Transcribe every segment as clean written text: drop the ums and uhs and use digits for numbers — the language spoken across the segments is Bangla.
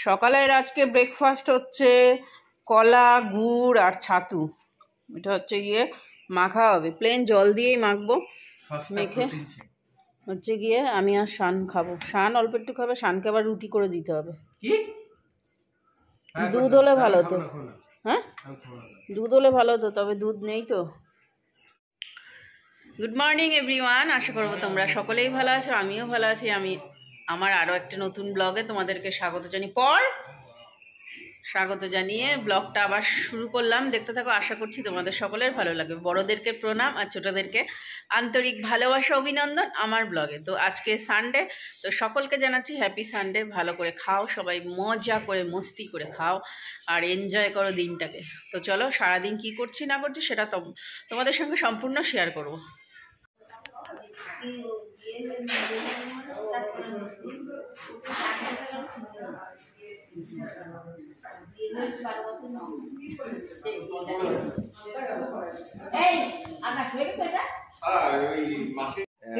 সকালের আজকে ব্রেকফাস্ট হচ্ছে কলা, গুড় আর ছাতু। এটা হচ্ছে গিয়ে মাখা হবে, প্লেন জল দিয়েই মাখবো। মেখে হচ্ছে গিয়ে আমি আর শান খাবো। শান অল্প একটু খাবে, শানকে আবার রুটি করে দিতে হবে। দুধ হলে ভালো হতো। হ্যাঁ, দুধ হলে ভালো হতো, তবে দুধ নেই তো। গুড মর্নিং এভরিওয়ান, আশা করবো তোমরা সকলেই ভালো আছো, আমিও ভালো আছি। আমি আমার আরও একটা নতুন ব্লগে তোমাদেরকে স্বাগত জানিয়ে ব্লগটা আবার শুরু করলাম। দেখতে থাকো, আশা করছি তোমাদের সকলের ভালো লাগবে। বড়োদেরকে প্রণাম আর ছোটোদেরকে আন্তরিক ভালোবাসা, অভিনন্দন আমার ব্লগে। তো আজকে সানডে, তো সকলকে জানাচ্ছি হ্যাপি সানডে। ভালো করে খাও, সবাই মজা করে মস্তি করে খাও আর এনজয় করো দিনটাকে। তো চলো, সারাদিন কি করছি না করছি সেটা তোমাদের সঙ্গে সম্পূর্ণ শেয়ার করবো।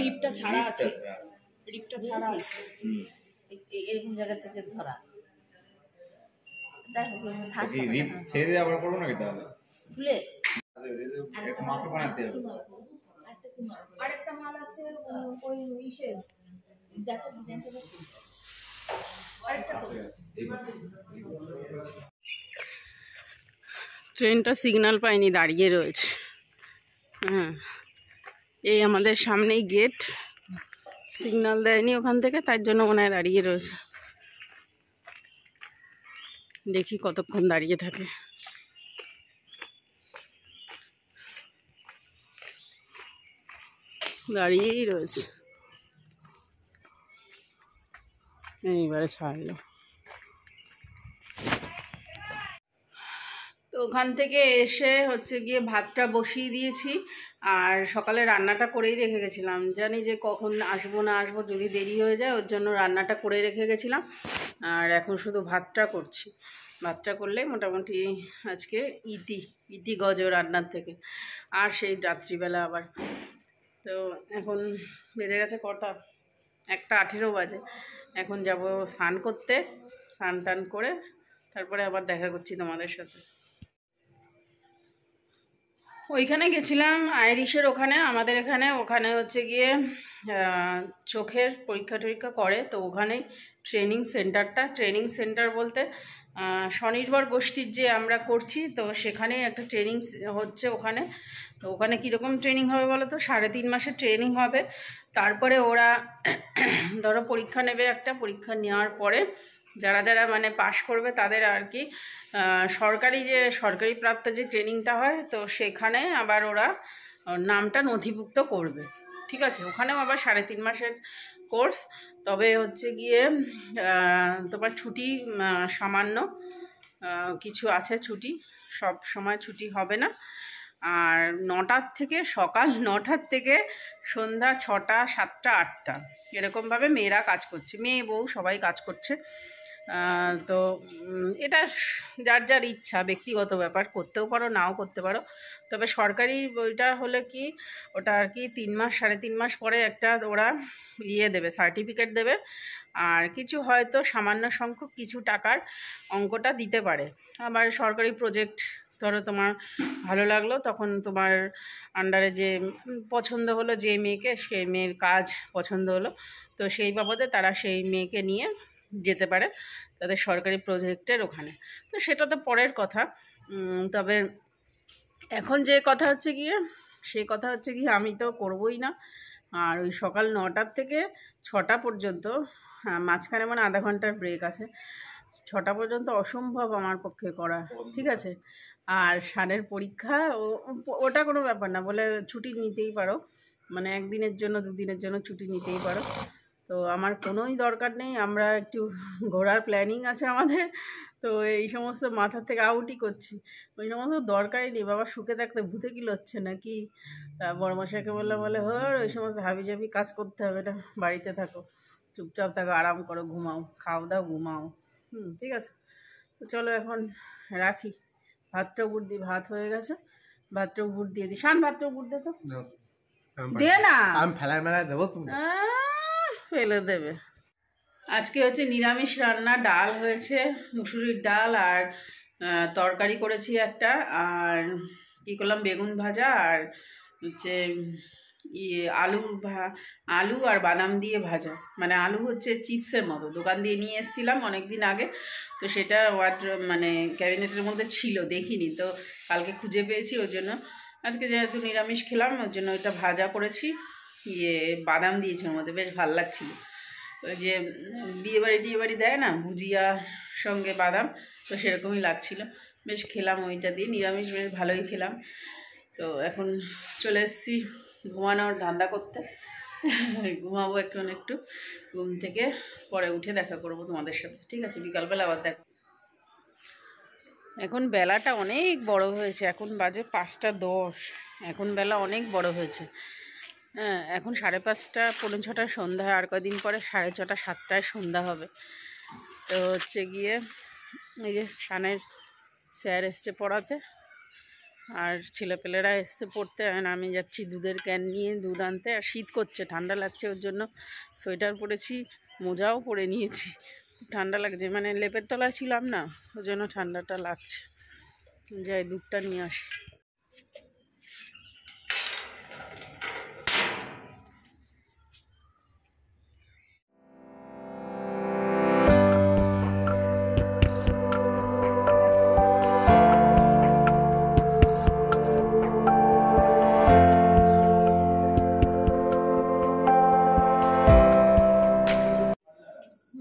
রিপটা ছাড়া আছে, এরকম জায়গা থেকে ধরা। ছেড়ে দিয়ে আবার করবো নাকি তাহলে? খুলে মাকে বানাতে হবে। আরেকটা মাল আছে ওই ইসে, দেখো ডিজাইনটা দেখো। ট্রেনটা সিগন্যাল পায়নি, দাঁড়িয়ে রয়েছে। হ্যাঁ, এই আমাদের সামনেই গেট, সিগন্যাল দেয়নি ওখান থেকে, তার জন্য মনে হয় দাঁড়িয়ে রয়েছে। দেখি কতক্ষণ দাঁড়িয়ে থাকে। দাঁড়িয়েই রয়েছে, এইবারে ছাড়লো। তো ওখান থেকে এসে হচ্ছে গিয়ে ভাতটা বসিয়ে দিয়েছি, আর সকালে রান্নাটা করেই রেখে গেছিলাম। জানি যে কখন আসবো না আসবো, যদি দেরি হয়ে যায় ওর জন্য রান্নাটা করে রেখে গেছিলাম। আর এখন শুধু ভাতটা করছি। ভাতটা করলে মোটামুটি আজকে ইতি গজ রান্নার থেকে, আর সেই রাত্রিবেলা আবার। তো এখন বেজে গেছে কটা, 1:18 বাজে। এখন যাব স্নান করতে, স্নান টান করে তারপরে আবার দেখা করছি তোমাদের সাথে। ওইখানে গেছিলাম আইরিশের ওখানে, আমাদের ওখানে হচ্ছে গিয়ে চোখের পরীক্ষা টরীক্ষা করে। তো ওখানেই ট্রেনিং সেন্টার বলতে স্বনির্ভর গোষ্ঠীর যে আমরা করছি, তো সেখানেই একটা ট্রেনিং হচ্ছে ওখানে। তো ওখানে কীরকম ট্রেনিং হবে বলো তো? 3.5 মাসের ট্রেনিং হবে। তারপরে ওরা ধরো পরীক্ষা নেবে, একটা পরীক্ষা নেওয়ার পরে যারা যারা মানে পাশ করবে তাদের আর কি সরকারি প্রাপ্ত যে ট্রেনিংটা হয়, তো সেখানে আবার ওরা নামটা নথিভুক্ত করবে। ঠিক আছে, ওখানেও আবার 3.5 মাসের কোর্স। তবে হচ্ছে গিয়ে তোমার ছুটি সামান্য কিছু আছে, ছুটি সব সময় ছুটি হবে না। আর সকাল 9টার থেকে সন্ধ্যা 6টা, 7টা, 8টা এরকমভাবে মেয়েরা কাজ করছে, মেয়ে বউ সবাই কাজ করছে। তো এটা যার যার ইচ্ছা, ব্যক্তিগত ব্যাপার, করতেও পারো নাও করতে পারো। তবে সরকারি ওইটা হলে কি, ওটা আর কি 3 মাস 3.5 মাস পরে একটা ওরা দেবে, সার্টিফিকেট দেবে। আর কিছু হয়তো সামান্য সংখ্যক কিছু টাকার অঙ্কটা দিতে পারে। আবার সরকারি প্রজেক্ট ধরো তোমার ভালো লাগলো, তখন তোমার আন্ডারে যে পছন্দ হলো, যে মেয়েকে, সেই মেয়ের কাজ পছন্দ হলো, তো সেই বাবদে তারা সেই মেয়েকে নিয়ে যেতে পারে তাদের সরকারি প্রজেক্টের ওখানে। তো সেটা তো পরের কথা। তবে এখন যে কথা হচ্ছে গিয়ে, সেই কথা হচ্ছে গিয়ে আমি তো করবই না। আর ওই সকাল 9টার থেকে 6টা পর্যন্ত, মাঝখানে মানে আধা ঘন্টার ব্রেক আছে, 6টা পর্যন্ত অসম্ভব আমার পক্ষে করা। ঠিক আছে, আর সানের পরীক্ষা ওটা কোনো ব্যাপার না, বলে ছুটি নিতেই পারো, মানে 1 দিনের জন্য 2 দিনের জন্য ছুটি নিতেই পারো। তো আমার কোনোই দরকার নেই, আমরা একটু ঘোরার প্ল্যানিং আছে আমাদের। তো এই সমস্ত মাথার থেকে আউটই করছি, ওই সমস্ত দরকারই নেই। বাবা সুখে থাকতে ভূতে কি লচ্ছে নাকি? তা বড়মশাইকে বলে ওই সমস্ত হাবিজাবি কাজ করতে হবে না, বাড়িতে থাকো, চুপচাপ থাকো, আরাম করো, ঘুমাও, খাও দাও, ঘুমাও। ঠিক আছে, তো চলো এখন রাখি। ভাতটা উপর দিই, ভাত হয়ে গেছে, ভাতটা উপর দিয়ে দিই। শান ভাতটা উপর দে তো, দে না, আমি ফেলায় মেলায় দেবো, তুমি ফেলে দেবে। আজকে হচ্ছে নিরামিষ রান্না, ডাল হয়েছে, মুসুরির ডাল, আর তরকারি করেছি একটা, আর কী করলাম, বেগুন ভাজা, আর হচ্ছে আলু আর বাদাম দিয়ে ভাজা। মানে আলু হচ্ছে চিপসের মতো, দোকান দিয়ে নিয়ে এসেছিলাম অনেক দিন আগে, তো সেটা মানে ক্যাবিনেটের মধ্যে ছিল, দেখিনি তো, কালকে খুঁজে পেয়েছি, ওর জন্য আজকে যেহেতু নিরামিষ খেলাম ওর জন্য এটা ভাজা করেছি। বাদাম দিয়েছে ওর মধ্যে, বেশ ভালো লাগছিল। ওই যে বিয়েবাড়ি দেয় না ভুজিয়া সঙ্গে বাদাম, তো সেরকমই লাগছিল, বেশ খেলাম ওইটা দিয়ে, নিরামিষ বেশ ভালোই খেলাম। তো এখন চলে এসেছি ঘুমানোর ধান্দা করতে, ঘুমাবো একটু, ঘুম থেকে পরে উঠে দেখা করবো তোমাদের সাথে, ঠিক আছে? বিকালবেলা আবার দেখা। এখন বেলাটা অনেক বড় হয়েছে, এখন বাজে 5টা 10, এখন বেলা অনেক বড় হয়েছে। হ্যাঁ, এখন 5:30 পৌনে 6টায় সন্ধ্যা, আর কদিন পরে 6:30 7টায় সন্ধ্যা হবে। তো হচ্ছে গিয়ে এই যে শানের স্যার এসছে পড়াতে, আর ছেলেপেলেরা এসছে পড়তে, আর আমি যাচ্ছি দুধের ক্যান নিয়ে দুধ আনতে। আর শীত করছে, ঠান্ডা লাগছে, ওর জন্য সোয়েটার পরেছি, মোজাও পরে নিয়েছি, ঠান্ডা লাগছে, মানে লেপের তলায় ছিলাম না, ওর জন্য ঠান্ডাটা লাগছে। যাই দুধটা নিয়ে আসি।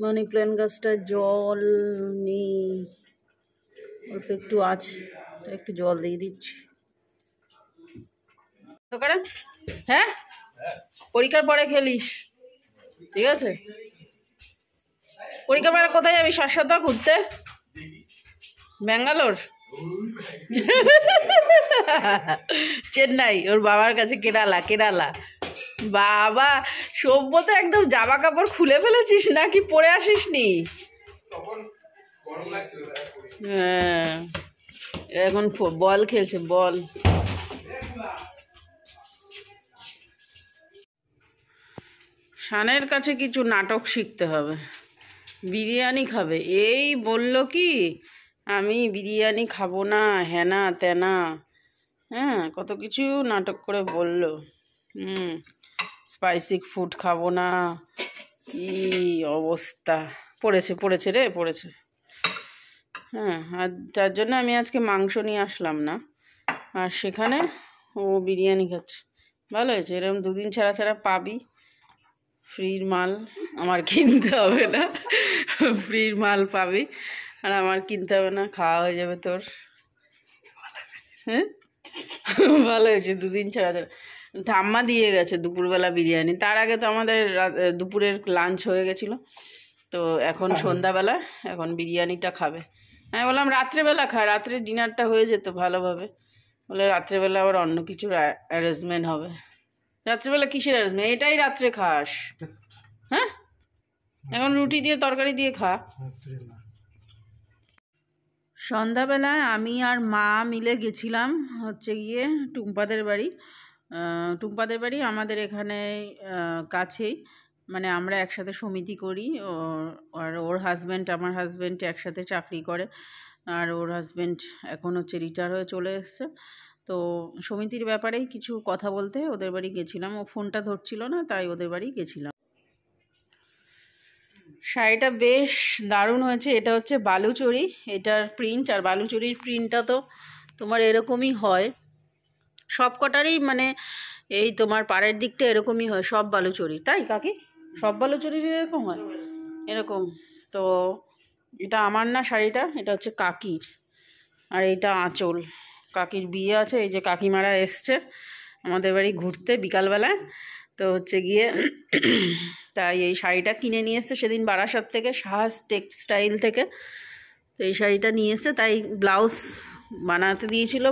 মানি প্ল্যান্ট গাছটায় জল নেই, অল্প একটু আছে, একটু জল দিয়ে দিচ্ছি। হ্যাঁ, পরীক্ষার পরে খেলিস, ঠিক আছে? পরীক্ষার পরে কোথায় যাবি? শাশ্বতা ঘুরতে, ব্যাঙ্গালোর, চেন্নাই, ওর বাবার কাছে, কেরালা। বাবা, সভ্যতা একদম জামা কাপড় খুলে ফেলেছিস নাকি, পরে আসিস নি? হ্যাঁ, এখন বল খেলছে, বল। শানের কাছে কিছু নাটক শিখতে হবে, বিরিয়ানি খাবে, এই বলল কি আমি বিরিয়ানি খাবো না, হ্যানা ত্যানা, হ্যাঁ কত কিছু নাটক করে বলল। স্পাইসি ফুড খাবো না, কি অবস্থা, পড়েছে রে। হ্যাঁ, আর তার জন্য আমি আজকে মাংস নিয়ে আসলাম না, আর সেখানে ও বিরিয়ানি খাচ্ছে। ভালো হয়েছে, এরকম দুদিন ছাড়া পাবি, ফ্রির মাল, আমার কিনতে হবে না, ফ্রির মাল পাবি, আর আমার কিনতে হবে না, খাওয়া হয়ে যাবে তোর। হ্যাঁ, ভালো হয়েছে, দুদিন ছাড়া। ঠাম্মা দিয়ে গেছে দুপুরবেলা বিরিয়ানি, তার আগে তো আমাদের দুপুরের লাঞ্চ হয়ে গেছিলো, তো এখন সন্ধ্যাবেলা এখন বিরিয়ানিটা খাবে। আমি বললাম রাত্রেবেলা খা, রাত্রে ডিনারটা হয়ে যেত ভালোভাবে, বলে রাত্রেবেলা আবার অন্য কিছুর অ্যারেঞ্জমেন্ট হবে। রাত্রেবেলা কিসের অ্যারেঞ্জমেন্ট? এটাই রাত্রে খাস? হ্যাঁ, এখন রুটি দিয়ে তরকারি দিয়ে খা। সন্ধ্যাবেলায় আমি আর মা মিলে গেছিলাম হচ্ছে গিয়ে টুম্পাদের বাড়ি আমাদের এখানে কাছেই, মানে আমরা একসাথে সমিতি করি, আর ওর হাজব্যান্ড, আমার হাজব্যান্ড একসাথে চাকরি করে, আর ওর হাজব্যান্ড এখন হচ্ছে রিটায়ার হয়ে চলে এসছে, তো সমিতির ব্যাপারেই কিছু কথা বলতে ওদের বাড়ি গেছিলাম। ও ফোনটা ধরছিল না, তাই ওদের বাড়ি গেছিলাম। শাড়িটা বেশ দারুণ হয়েছে, এটা হচ্ছে বালুচরী, এটার প্রিন্ট, আর বালুচরীর প্রিন্টটা তো তোমার এরকমই হয় সব কটারই, মানে এই তোমার পাড়ের দিকটা এরকমই হয় সব বালুচরী, তাই কাকি? সব বালুচরীর এরকম হয়, এরকম। তো এটা আমার না শাড়িটা, এটা হচ্ছে কাকির, আর এইটা আঁচল। কাকির বিয়ে আছে, এই যে কাকিমারা এসছে আমাদের বাড়ি ঘুরতে বিকালবেলায়, তো হচ্ছে গিয়ে তাই এই শাড়িটা কিনে নিয়ে এসছে সেদিন বারাসাত থেকে, সাহাস টেক্সটাইল থেকে। তো এই শাড়িটা নিয়ে এসছে, তাই ব্লাউজ বানাতে দিয়েছিল,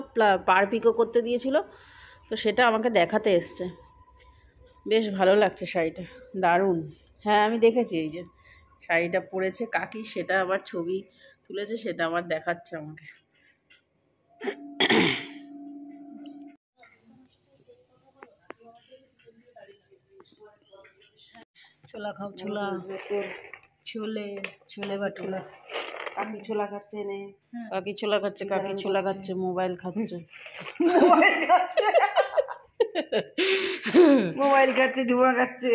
পার পিকো করতে দিয়েছিল, তো সেটা আমাকে দেখাতে এসছে। বেশ ভালো লাগছে শাড়িটা, দারুণ। হ্যাঁ, আমি দেখেছি, এই যে শাড়িটা পরেছে কাকি, সেটা আবার ছবি তুলেছে, সেটা আবার দেখাচ্ছে আমাকে। ছোলা খাও, ছোলা। ছোলে ছোলে ভাটুরা। কাকি ছোলা খাচ্ছে নে, কাকি ছোলা খাচ্ছে, কাকি ছোলা খাচ্ছে, মোবাইল খাচ্ছে। মোবাইল খাচ্ছে, জুয়া খাচ্ছে।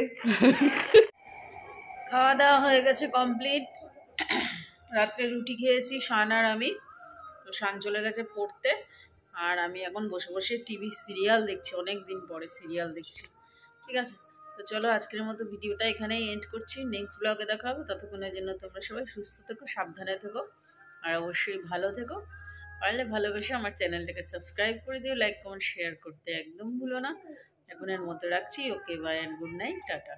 খাওয়া দাওয়া হয়ে গেছে কমপ্লিট। রাত্রে রুটি খেয়েছি শান আর আমি। তো শান চলে গেছে পড়তে, আর আমি এখন বসে বসে টিভি সিরিয়াল দেখছি, অনেক দিন পরে সিরিয়াল দেখছি। ঠিক আছে, তো চলো আজকের মতো ভিডিওটা এখানেই এন্ড করছি। নেক্সট ব্লগে দেখা হবে, ততক্ষণের জন্য তোমরা সবাই সুস্থ থেকো, সাবধানে থেকো, আর অবশ্যই ভালো থেকো। পারলে ভালোবেসে আমার চ্যানেলটাকে সাবস্ক্রাইব করে দিও, লাইক কমেন্ট শেয়ার করতে একদম ভুলো না। এখনের মতো রাখছি। Okay, bye and good night, tata.